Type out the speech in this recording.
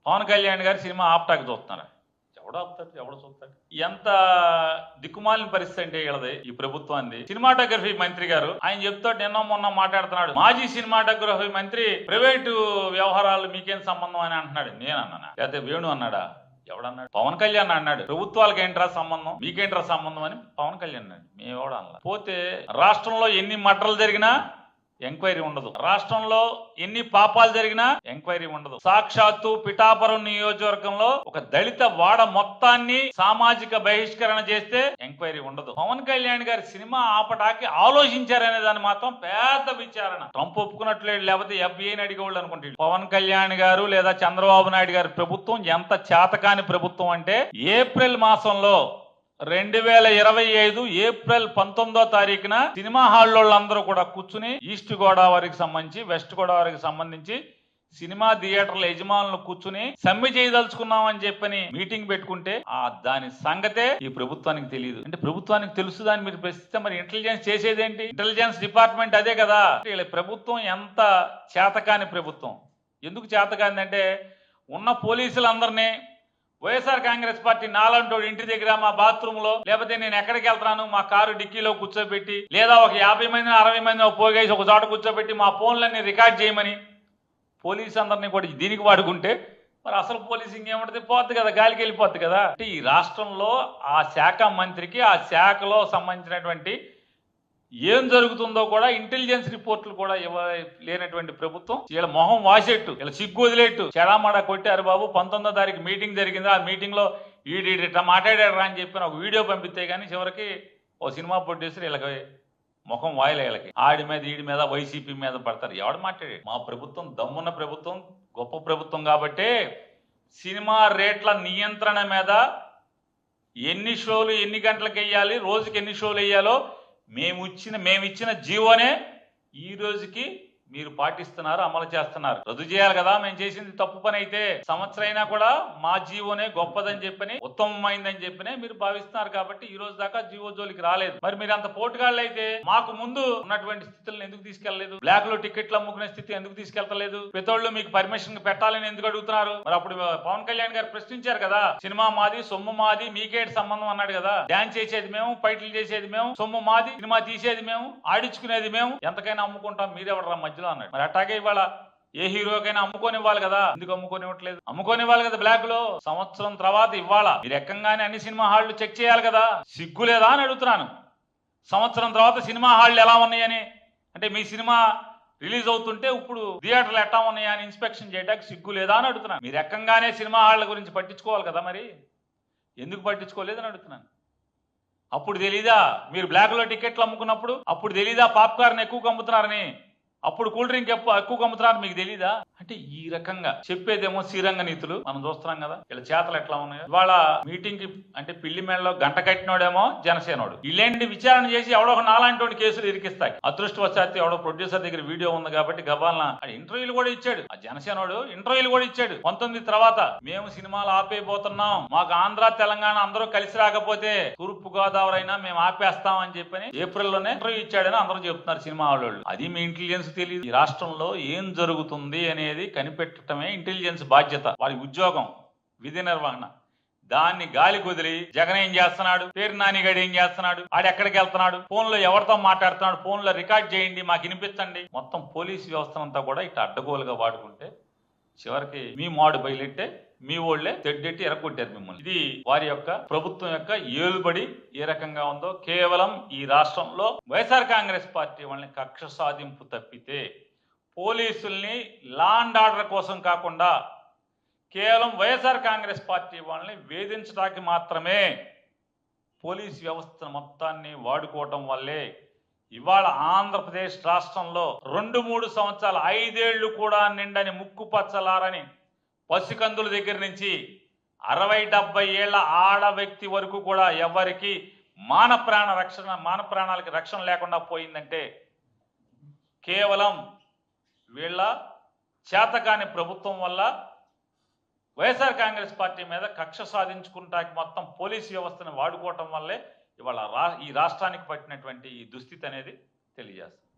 పవన్ కళ్యాణ్ గారి సినిమా ఆప్టాకి చూస్తున్నారు. ఎవడు ఆపుతాడు, ఎవడు చూస్తాడు? ఎంత దిక్కుమాలిన పరిస్థితి అంటే వీళ్ళది, ఈ ప్రభుత్వాన్ని. సినిమాటోగ్రఫీ మంత్రి గారు ఆయన చెప్తాడు, నిన్న మొన్న మాట్లాడుతున్నాడు, మాజీ సినిమాటోగ్రఫీ మంత్రి ప్రైవేటు వ్యవహారాలు మీకేం సంబంధం అని అంటున్నాడు. నేను అన్నానా, లేకపోతే వేణు అన్నాడా? ఎవడన్నాడు? పవన్ కళ్యాణ్ అన్నాడు. ప్రభుత్వాలకు ఏంట్రా సంబంధం, మీకేంట్రా సంబంధం అని పవన్ కళ్యాణ్ అన్నాడు. మేమెవడ అన్నా. పోతే రాష్ట్రంలో ఎన్ని మర్డర్లు జరిగినా ఎంక్వైరీ ఉండదు, రాష్ట్రంలో ఎన్ని పాపాలు జరిగినా ఎంక్వైరీ ఉండదు. సాక్షాత్తు పిఠాపురం నియోజకవర్గంలో ఒక దళిత వాడ మొత్తాన్ని సామాజిక బహిష్కరణ చేస్తే ఎంక్వైరీ ఉండదు. పవన్ కళ్యాణ్ గారి సినిమా ఆపటానికి ఆలోచించారనే దాన్ని మాత్రం పెద్ద విచారణ. ట్రంప్ ఒప్పుకున్నట్లేదు, లేకపోతే FBIని అడిగేవాళ్ళు అనుకుంటే. పవన్ కళ్యాణ్ గారు లేదా చంద్రబాబు నాయుడు గారి ప్రభుత్వం ఎంత చేతకాని ప్రభుత్వం అంటే, ఏప్రిల్ మాసంలో 2025 ఏప్రిల్ 19వ తారీఖున సినిమా హాల్లోళ్ళందరూ కూడా కూర్చుని ఈస్ట్ గోదావరికి సంబంధించి వెస్ట్ గోదావరికి సంబంధించి సినిమా థియేటర్ల యజమానులు కూర్చుని సమ్మె చేయదలుచుకున్నామని చెప్పని మీటింగ్ పెట్టుకుంటే దాని సంగతే ఈ ప్రభుత్వానికి తెలియదు. అంటే ప్రభుత్వానికి తెలుసు దాన్ని మీరు ప్రశ్నిస్తే మరి ఇంటెలిజెన్స్ చేసేదేంటి? ఇంటెలిజెన్స్ డిపార్ట్మెంట్ అదే కదా. వీళ్ళ ప్రభుత్వం ఎంత చేతకాని ప్రభుత్వం. ఎందుకు చేతకానిదంటే, ఉన్న పోలీసులందరినీ వైఎస్ఆర్ కాంగ్రెస్ పార్టీ నాలంటోడు ఇంటి దగ్గర, మా బాత్రూంలో, లేకపోతే నేను ఎక్కడికి వెళ్తాను మా కారు డిక్కీలో కూర్చోబెట్టి, లేదా ఒక 50 మంది 60 మంది పోగేసి ఒక చోట కూర్చోబెట్టి మా ఫోన్లన్నీ రికార్డ్ చేయమని పోలీసు అందరినీ కూడా దీనికి వాడుకుంటే మరి అసలు పోలీసింగ్ ఏమంటుంది? పోద్ది కదా, గాలికి వెళ్ళిపోద్ది కదా. అంటే ఈ రాష్ట్రంలో ఆ శాఖ మంత్రికి ఆ శాఖలో సంబంధించినటువంటి ఏం జరుగుతుందో కూడా ఇంటెలిజెన్స్ రిపోర్టులు కూడా లేనటువంటి ప్రభుత్వం. వీళ్ళ మొహం వాసేట్టు, వీళ్ళ సిగ్గు వదిలేట్టు చెడామాడ కొట్టారు బాబు. 19వ తారీఖు మీటింగ్ జరిగింది, ఆ మీటింగ్ లో ఇట్లా మాట్లాడారా అని చెప్పి ఒక వీడియో పంపిస్తే కానీ చివరికి ఓ సినిమా ప్రొడ్యూసర్ వీళ్ళకి ముఖం వాయలే. వీళ్ళకి ఆడి మీద ఈడి మీద వైసీపీ మీద పడతారు. ఎవడు మాట్లాడాడు? మా ప్రభుత్వం దమ్మున్న ప్రభుత్వం, గొప్ప ప్రభుత్వం కాబట్టి సినిమా రేట్ల నియంత్రణ మీద ఎన్ని షోలు ఎన్ని గంటలకు వేయాలి, రోజుకి ఎన్ని షోలు వేయాలో మేమిచ్చిన జీవోనే ఈ రోజుకి మీరు పాటిస్తున్నారు, అమలు చేస్తున్నారు. రద్దు చేయాలి కదా. మేము చేసింది తప్పు పని అయితే సంవత్సరం అయినా కూడా మా జీవోనే గొప్పదని చెప్పని, ఉత్తమమైందని చెప్పని మీరు భావిస్తున్నారు. కాబట్టి ఈ రోజు దాకా జీవో జోలికి రాలేదు. మరి మీరు అంత పోటుగాళ్ళు అయితే మాకు ముందు ఉన్నటువంటి స్థితులను ఎందుకు తీసుకెళ్లలేదు? బ్లాక్ లో టికెట్లు అమ్ముకునే స్థితి ఎందుకు తీసుకెళ్తలేదు? ప్రతోళ్ళు మీకు పర్మిషన్ పెట్టాలని ఎందుకు అడుగుతున్నారు? మరి అప్పుడు పవన్ కళ్యాణ్ గారు ప్రశ్నించారు కదా, సినిమా మాది, సొమ్ము మాది, మీకేటి సంబంధం అన్నాడు కదా. డాన్స్ చేసేది మేము, ఫైట్లు చేసేది మేము, సొమ్ము మాది, సినిమా తీసేది మేము, ఆడించుకునేది మేము, ఎంతకైనా అమ్ముకుంటాం, మీరెవడరా మధ్యలో అన్నాడు. మరి అట్టాగే ఇవాళ ఏ హీరోకైనా అమ్ముకోనివ్వాలి కదా, ఎందుకు అమ్ముకోనివ్వట్లేదు? అమ్ముకోనివ్వాలి కదా బ్లాక్ లో. సంవత్సరం తర్వాత ఇవాళ మీరు ఎక్కంగానే అన్ని సినిమా హాళ్లు చెక్ చేయాలి కదా. సిగ్గు లేదా అని అడుగుతున్నాను. సంవత్సరం తర్వాత సినిమా హాళ్లు ఎలా ఉన్నాయని, అంటే మీ సినిమా రిలీజ్ అవుతుంటే ఇప్పుడు థియేటర్లు ఎట్టా ఉన్నాయా అని ఇన్స్పెక్షన్ చేయడానికి సిగ్గు లేదా అని అడుగుతున్నాను. మీరు ఎక్కంగానే సినిమా హాళ్ల గురించి పట్టించుకోవాలి కదా, మరి ఎందుకు పట్టించుకోలేదని అడుగుతున్నాను. అప్పుడు తెలీదా మీరు బ్లాక్ లో టికెట్లు అమ్ముకున్నప్పుడు? అప్పుడు తెలీదా పాప్కార్న్ ఎక్కువ అమ్ముతున్నారని? అప్పుడు కూల్ డ్రింక్ ఎక్కువ అమ్ముతున్నారు, మీకు తెలీదా? అంటే ఈ రకంగా చెప్పేదేమో శ్రీరంగ నీతులు మనం చూస్తున్నాం కదా. ఇలా చేతలు ఎట్లా ఉన్నాయో. ఇవాళ మీటింగ్ కి అంటే పిల్లి మేడలో గంట కట్టినోడేమో జనసేనోడు. ఇలాంటి విచారణ చేసి ఎవడో ఒక నాలాంటి కేసులు ఇరికిస్తాయి. అదృష్టవశాత్తు ఎవడో ప్రొడ్యూసర్ దగ్గర వీడియో ఉంది కాబట్టి గబాలన ఇంటర్వ్యూలు కూడా ఇచ్చాడు. ఆ జనసేనోడు ఇంటర్వ్యూలు కూడా ఇచ్చాడు. 19 తర్వాత మేము సినిమాలు ఆపేయబోతున్నాం, మాకు ఆంధ్ర తెలంగాణ అందరూ కలిసి రాకపోతే తూర్పు గోదావరి అయినా మేము ఆపేస్తాం అని చెప్పని ఏప్రిల్లోనే ఇంటర్వ్యూ ఇచ్చాడని అందరూ చెప్తున్నారు సినిమా వాళ్ళు. అది మీ ఇంటెలిజెన్స్ తెలియదు. ఈ రాష్ట్రంలో ఏం జరుగుతుంది అనేది కనిపెట్టడమే ఇంటెలిజెన్స్ బాధ్యత, వారి ఉద్యోగం, విధి నిర్వహణ. దాన్ని గాలి కుదిరి జగన్ ఏం చేస్తున్నాడు, పేరు నానిగాడు ఏం చేస్తున్నాడు, ఆడెక్కడికి వెళ్తున్నాడు, ఫోన్లో ఎవరితో మాట్లాడుతున్నాడు, ఫోన్లో రికార్డ్ చేయండి మాకు వినిపించండి. మొత్తం పోలీసు వ్యవస్థనంతా కూడా ఇట్లా అడ్డగోలుగా వాడుకుంటే చివరికి మీ మాడు బయలెట్టే మీ ఓళ్లే తెడ్డెట్టి ఎరగొట్టారు మిమ్మల్ని. ఇది వారి యొక్క ప్రభుత్వం యొక్క ఏలుబడి ఏ రకంగా ఉందో. కేవలం ఈ రాష్ట్రంలో వైఎస్ఆర్ కాంగ్రెస్ పార్టీ వాళ్ళని కక్ష సాధింపు తప్పితే, పోలీసుల్ని లా అండ్ ఆర్డర్ కోసం కాకుండా కేవలం వైఎస్ఆర్ కాంగ్రెస్ పార్టీ వాళ్ళని వేధించడానికి మాత్రమే పోలీస్ వ్యవస్థను మొత్తాన్ని వాడుకోవటం వల్లే ఇవాళ ఆంధ్రప్రదేశ్ రాష్ట్రంలో 2-3 సంవత్సరాలు 5 ఏళ్లు కూడా నిండని ముక్కు పచ్చలారని పసికందుల దగ్గర నుంచి 60-70 ఏళ్ల ఆడ వ్యక్తి వరకు కూడా ఎవరికి మాన ప్రాణాలకి రక్షణ లేకుండా పోయిందంటే కేవలం వీళ్ళ చేతకాని ప్రభుత్వం వల్ల, వైఎస్ఆర్ కాంగ్రెస్ పార్టీ మీద కక్ష సాధించుకుంటానికి మొత్తం పోలీసు వ్యవస్థను వాడుకోవటం వల్లే ఇవాళ ఈ రాష్ట్రానికి పట్టినటువంటి ఈ దుస్థితి అనేది తెలియజేస్తుంది.